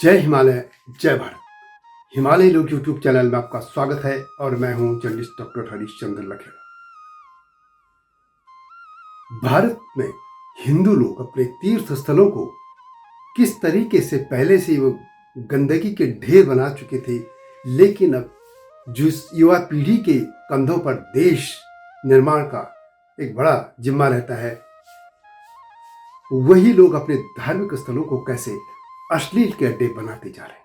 जय हिमालय, जय भारत। हिमालय लोग यूट्यूब चैनल में आपका स्वागत है और मैं हूं जर्नलिस्ट डॉक्टर हरीशचंद्र लखेड़ा। भारत में हिंदू लोग अपने तीर्थ स्थलों को किस तरीके से पहले से वो गंदगी के ढेर बना चुके थे, लेकिन अब जो युवा पीढ़ी के कंधों पर देश निर्माण का एक बड़ा जिम्मा रहता है, वही लोग अपने धार्मिक स्थलों को कैसे अश्लील के अड्डे बनाते जा रहे हैं।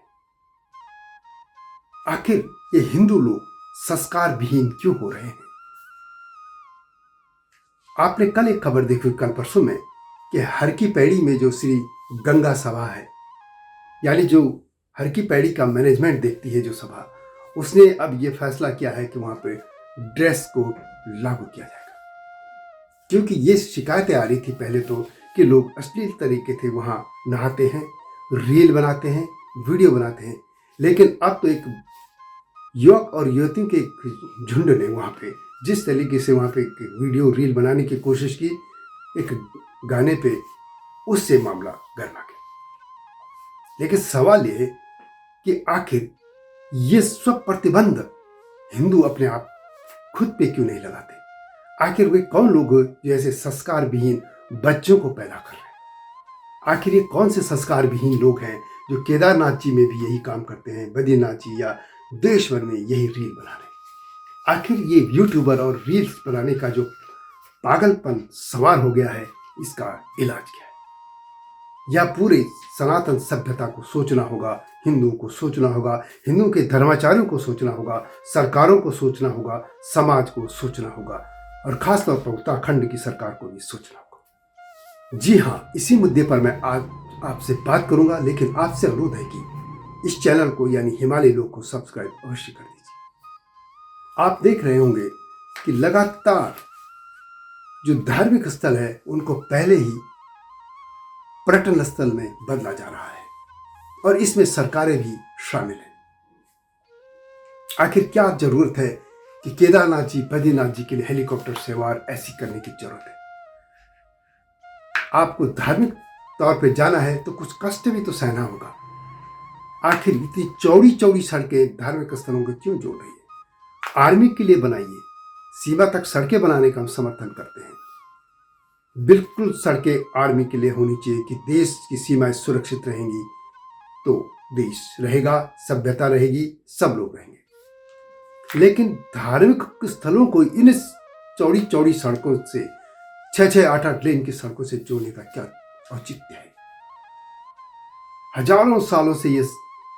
आखिर ये हिंदू लोग संस्कार विहीन क्यों हो रहे हैं? आपने कल एक खबर देखी, कल परसों में, कि हर की पैड़ी में जो श्री गंगा सभा है, यानी जो हर की पैड़ी का मैनेजमेंट देखती है जो सभा, उसने अब ये फैसला किया है कि वहां पे ड्रेस कोड लागू किया जाएगा। क्योंकि ये शिकायतें आ रही थी पहले तो कि लोग अश्लील तरीके से वहां नहाते हैं, रील बनाते हैं, वीडियो बनाते हैं, लेकिन अब तो एक युवक और युवतियों के एक झुंड ने वहां पे जिस तरीके से वहां पे वीडियो रील बनाने की कोशिश की एक गाने पे, उससे मामला गर्मा गया। लेकिन सवाल ये है कि आखिर ये सब प्रतिबंध हिंदू अपने आप खुद पे क्यों नहीं लगाते? आखिर वे कौन लोग जो ऐसे संस्कार विहीन बच्चों को पैदा कर रहे हैं? आखिर ये कौन से संस्कार विहीन लोग हैं जो केदारनाथ जी में भी यही काम करते हैं, बद्रीनाथ जी या देश भर में यही रील बना रहे हैं? आखिर ये यूट्यूबर और रील्स बनाने का जो पागलपन सवार हो गया है, इसका इलाज क्या है? या पूरे सनातन सभ्यता को सोचना होगा, हिंदुओं को सोचना होगा, हिंदुओं के धर्माचार्यों को सोचना होगा, सरकारों को सोचना होगा, समाज को सोचना होगा, और खासतौर पर उत्तराखंड की सरकार को भी सोचना होगा। जी हाँ, इसी मुद्दे पर मैं आज आपसे बात करूंगा, लेकिन आपसे अनुरोध है कि इस चैनल को यानी हिमालय लोग को सब्सक्राइब अवश्य कर दीजिए। आप देख रहे होंगे कि लगातार जो धार्मिक स्थल है उनको पहले ही पर्यटन स्थल में बदला जा रहा है, और इसमें सरकारें भी शामिल हैं। आखिर क्या जरूरत है कि केदारनाथ जी, बद्रीनाथ जी के लिए हेलीकॉप्टर सेवा ऐसी करने की जरूरत है? आपको धार्मिक तौर पे जाना है तो कुछ कष्ट भी तो सहना होगा। आखिर इतनी चौड़ी चौड़ी सड़कें धार्मिक स्थलों को क्यों जोड़ रही है? आर्मी के लिए बनाइए, सीमा तक सड़कें बनाने का हम समर्थन करते हैं। बिल्कुल सड़कें आर्मी के लिए होनी चाहिए कि देश की सीमाएं सुरक्षित रहेंगी तो देश रहेगा, सभ्यता रहेगी, सब लोग रहेंगे। लेकिन धार्मिक स्थलों को इन चौड़ी चौड़ी सड़कों से, 6-8 लेन की सड़कों से जोड़ने का क्या औचित्य है? हजारों सालों से ये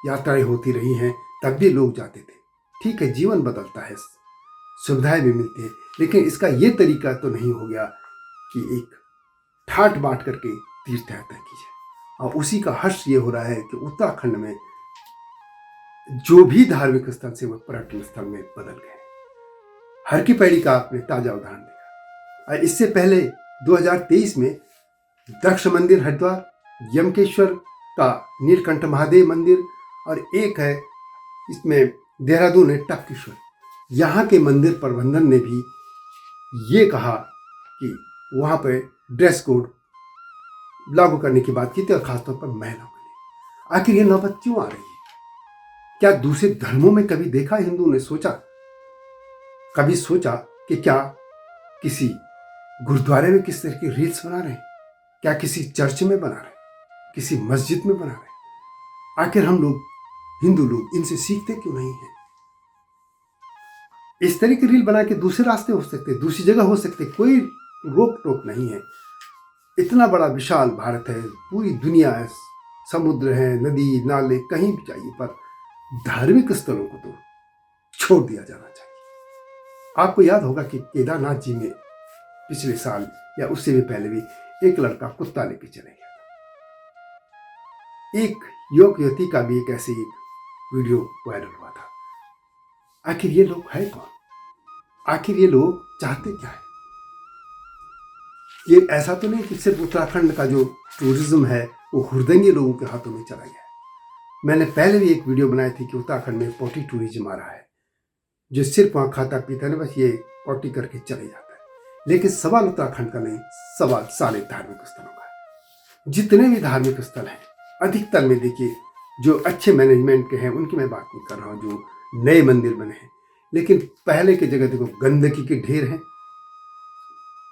यात्राएं होती रही हैं, तब भी लोग जाते थे। ठीक है, जीवन बदलता है, सुविधाएं भी मिलती है, लेकिन इसका ये तरीका तो नहीं हो गया कि एक ठाट बाट करके तीर्थ यात्रा की जाए। और उसी का हर्ष ये हो रहा है कि उत्तराखंड में जो भी धार्मिक स्थल से वो पर्यटन स्थल में बदल गए। हर की पैड़ी का आपने ताजा उदाहरण देखा। इससे पहले 2023 में दक्ष मंदिर हरिद्वार, यमकेश्वर का नीलकंठ महादेव मंदिर, और एक है इसमें देहरादून में टपकेश्वर, यहाँ के मंदिर प्रबंधन ने भी ये कहा कि वहाँ पे ड्रेस कोड लागू करने की बात की थी, और खासतौर पर महिलाओं के लिए। आखिर ये नौबत क्यों आ रही है? क्या दूसरे धर्मों में कभी देखा हिंदू ने कभी सोचा कि क्या किसी गुरुद्वारे में किस तरह की रील्स बना रहे हैं? क्या किसी चर्च में बना रहे हैं? किसी मस्जिद में बना रहे हैं? आखिर हम लोग, हिंदू लोग, इनसे सीखते क्यों नहीं हैं? इस तरह की रील बना के दूसरे रास्ते हो सकते, दूसरी जगह हो सकते, कोई रोक टोक नहीं है। इतना बड़ा विशाल भारत है, पूरी दुनिया है, समुद्र है, नदी नाले, कहीं भी जाइए, पर धार्मिक स्थलों को तो छोड़ दिया जाना चाहिए। आपको याद होगा कि केदारनाथ जी में पिछले साल या उससे भी पहले भी एक लड़का कुत्ता लेके चले गया था। एक युवक युवती का भी एक ऐसे एक वीडियो वायरल हुआ था। आखिर ये लोग है कौन? आखिर ये लोग चाहते क्या है? ये ऐसा तो नहीं कि सिर्फ उत्तराखंड का जो टूरिज्म है वो हुड़दंगे लोगों के हाथों में चला गया है। मैंने पहले भी एक वीडियो बनाई थी कि उत्तराखंड में पॉटी टूरिज्म आ रहा है, जो सिर्फ वहाँ खाता पीता नहीं, बस ये पॉटी करके चले जाता है। लेकिन सवाल उत्तराखंड का नहीं, सवाल सारे धार्मिक स्थलों का है। जितने भी धार्मिक स्थल हैं, अधिकतर में देखिए जो अच्छे मैनेजमेंट के हैं उनकी मैं बात नहीं कर रहा हूँ, जो नए मंदिर बने हैं, लेकिन पहले की जगह देखो गंदगी के ढेर हैं,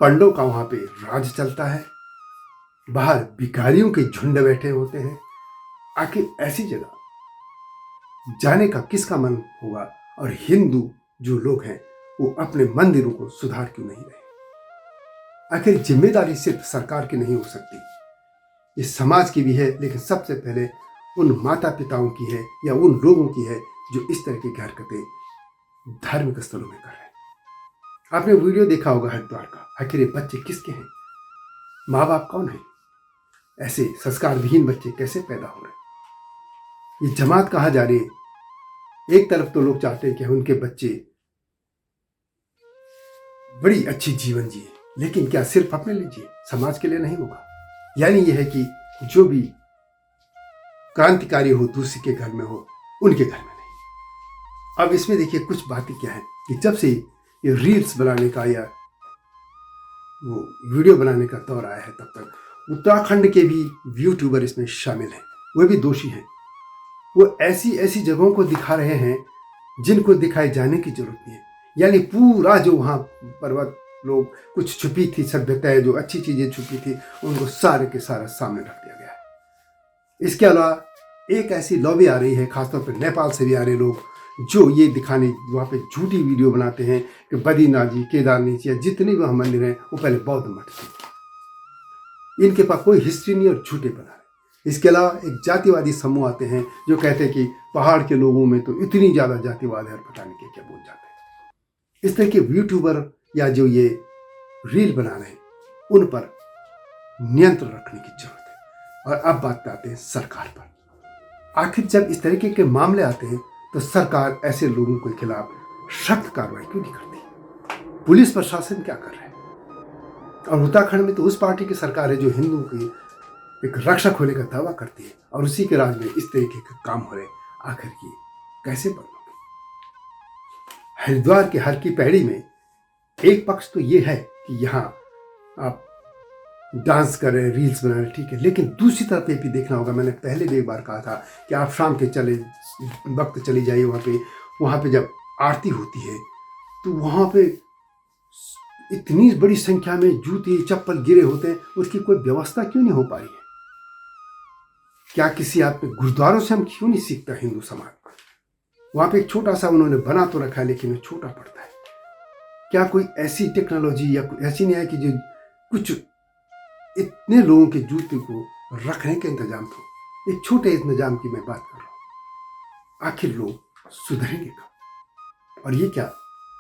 पंडों का वहाँ पे राज चलता है, बाहर भिखारियों के झुंड बैठे होते हैं। आखिर ऐसी जगह जाने का किसका मन होगा? और हिंदू जो लोग हैं वो अपने मंदिरों को सुधार क्यों नहीं रहे? आखिर जिम्मेदारी सिर्फ सरकार की नहीं हो सकती, ये समाज की भी है, लेकिन सबसे पहले उन माता पिताओं की है या उन लोगों की है जो इस तरह की हरकतें धार्मिक स्थलों में कर रहे हैं। आपने वीडियो देखा होगा हरिद्वार का। आखिर ये बच्चे किसके हैं? माँ बाप कौन है? ऐसे संस्कार विहीन बच्चे कैसे पैदा हो रहे हैं? ये जमात कहाँ जा रही है? एक तरफ तो लोग चाहते हैं कि उनके बच्चे बड़ी अच्छी जीवन जिए, लेकिन क्या सिर्फ अपने लिए जिए, समाज के लिए नहीं होगा? यानी यह है कि जो भी क्रांतिकारी हो दूसरे के घर में हो, उनके घर में नहीं। अब इसमें देखिए कुछ बातें क्या है कि जब से ये रील्स बनाने का या वो वीडियो बनाने का दौर आया है, तब तक उत्तराखंड के भी यूट्यूबर इसमें शामिल हैं, वे भी दोषी हैं। वो ऐसी ऐसी जगहों को दिखा रहे हैं जिनको दिखाए जाने की जरूरत नहीं है। यानी पूरा जो वहाँ पर्वत लोग कुछ छुपी थी सभ्यताएं, जो अच्छी चीजें छुपी थी, उनको सारे के सारा सामने रख दिया गया है। इसके अलावा एक ऐसी लॉबी आ रही है, खासतौर पर नेपाल से भी आ रहे लोग, जो ये दिखाने वहाँ पे झूठी वीडियो बनाते हैं कि बद्रीनाथ जी, केदारनाथ जी या जितने भी वहाँ मंदिर हैं वो पहले बौद्ध मठ थे। इनके पास कोई हिस्ट्री नहीं और झूठे बना रहे। इसके अलावा एक जातिवादी समूह आते हैं जो कहते हैं कि पहाड़ के लोगों में तो इतनी ज़्यादा जातिवाद है, पता नहीं क्या बोल जाते हैं। इस तरह के यूट्यूबर या जो ये रील बना रहे हैं, उन पर नियंत्रण रखने की जरूरत है। और अब बात आते हैं सरकार पर। आखिर जब इस तरीके के मामले आते हैं तो सरकार ऐसे लोगों के खिलाफ सख्त कार्रवाई क्यों नहीं करती? पुलिस प्रशासन क्या कर रहा है? और उत्तराखंड में तो उस पार्टी की सरकार है जो हिंदुओं की एक रक्षा होने का दावा करती है, और उसी के राज में इस तरीके के काम हो रहे। आखिर की कैसे बनोगे? हरिद्वार के हर की पैड़ी में एक पक्ष तो ये है कि यहाँ आप डांस कर रहे हैं, रील्स बना रहे हैं, ठीक है, लेकिन दूसरी तरफ ये भी देखना होगा। मैंने पहले भी एक बार कहा था कि आप शाम के वक्त चली जाइए वहाँ पे जब आरती होती है तो वहाँ पे इतनी बड़ी संख्या में जूते चप्पल गिरे होते हैं, उसकी कोई व्यवस्था क्यों नहीं हो पा रही है? क्या किसी आप गुरुद्वारों से हम क्यों नहीं सीखता हिंदू समाज? वहाँ पे एक छोटा सा उन्होंने बना तो रखा है, लेकिन वो छोटा पड़ता है। क्या कोई ऐसी टेक्नोलॉजी या ऐसी नहीं है कि जो कुछ इतने लोगों के जूते को रखने का इंतजाम हो? एक छोटे इंतजाम की मैं बात कर रहा हूँ। आखिर लोग सुधरेंगे कब? और ये क्या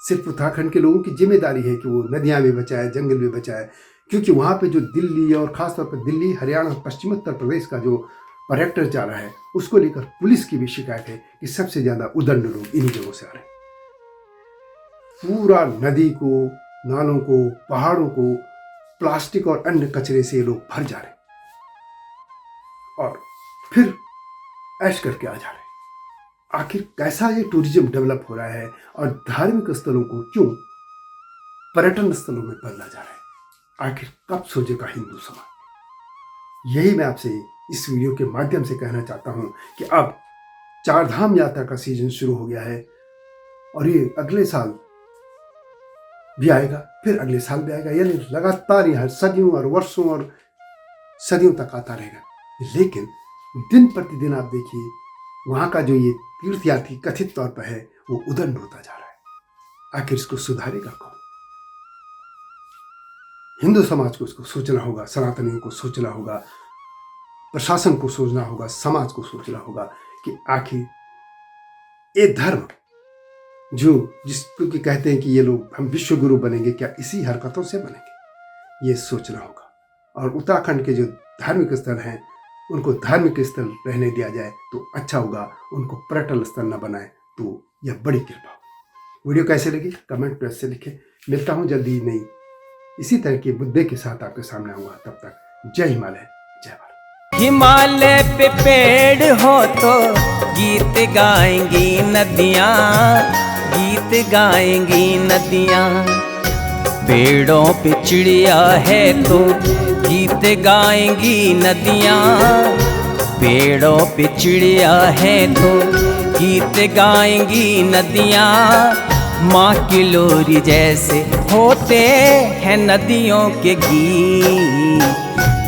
सिर्फ उत्तराखंड के लोगों की जिम्मेदारी है कि वो नदियाँ भी बचाए, जंगल भी बचाए? क्योंकि वहाँ पे जो दिल्ली और खासतौर पर दिल्ली, हरियाणा, पश्चिम उत्तर प्रदेश का जो पर्यटन जा रहा है, उसको लेकर पुलिस की भी शिकायत है कि सबसे ज्यादा उदंड लोग इन्हीं जगहों से आ रहे हैं। पूरा नदी को, नालों को, पहाड़ों को प्लास्टिक और अन्य कचरे से लोग भर जा रहे और फिर ऐश करके आ जा रहे हैं। आखिर कैसा ये टूरिज्म डेवलप हो रहा है और धार्मिक स्थलों को क्यों पर्यटन स्थलों में बदला जा रहा है? आखिर कब सोचेगा हिंदू समाज? यही मैं आपसे इस वीडियो के माध्यम से कहना चाहता हूं कि अब चारधाम यात्रा का सीजन शुरू हो गया है और ये अगले साल भी आएगा, फिर अगले साल भी आएगा, यानी लगातार यह सदियों और वर्षों और सदियों तक आता रहेगा। लेकिन दिन प्रतिदिन आप देखिए वहां का जो ये तीर्थयात्री कथित तौर पर है वो उदंड होता जा रहा है। आखिर इसको सुधारेगा कौन? हिंदू समाज को इसको सोचना होगा, सनातनियों को सोचना होगा, प्रशासन को सोचना होगा, समाज को सोचना होगा कि आखिर ये धर्म जिसको कि कहते हैं कि ये लोग हम विश्व गुरु बनेंगे, क्या इसी हरकतों से बनेंगे? ये सोचना होगा। और उत्तराखंड के जो धार्मिक स्थल हैं उनको धार्मिक स्थल रहने दिया जाए तो अच्छा होगा, उनको पर्यटन स्थल न बनाए तो यह बड़ी कृपा हो। वीडियो कैसे लगी कमेंट में से लिखें। मिलता हूँ जल्दी नई इसी तरह के मुद्दे के साथ आपके सामने आऊँगा। तब तक जय हिमालय, जय भारत। हिमालय पे पेड़ हो तो गीत गाएंगी नदियाँ, गीत गाएंगी नदियाँ। पेड़ों पे चिड़िया है तो गीत गाएंगी नदियाँ, पेड़ों पे चिड़िया है तो गीत गाएंगी नदियाँ। माँ की लोरी जैसे होते हैं नदियों के गीत।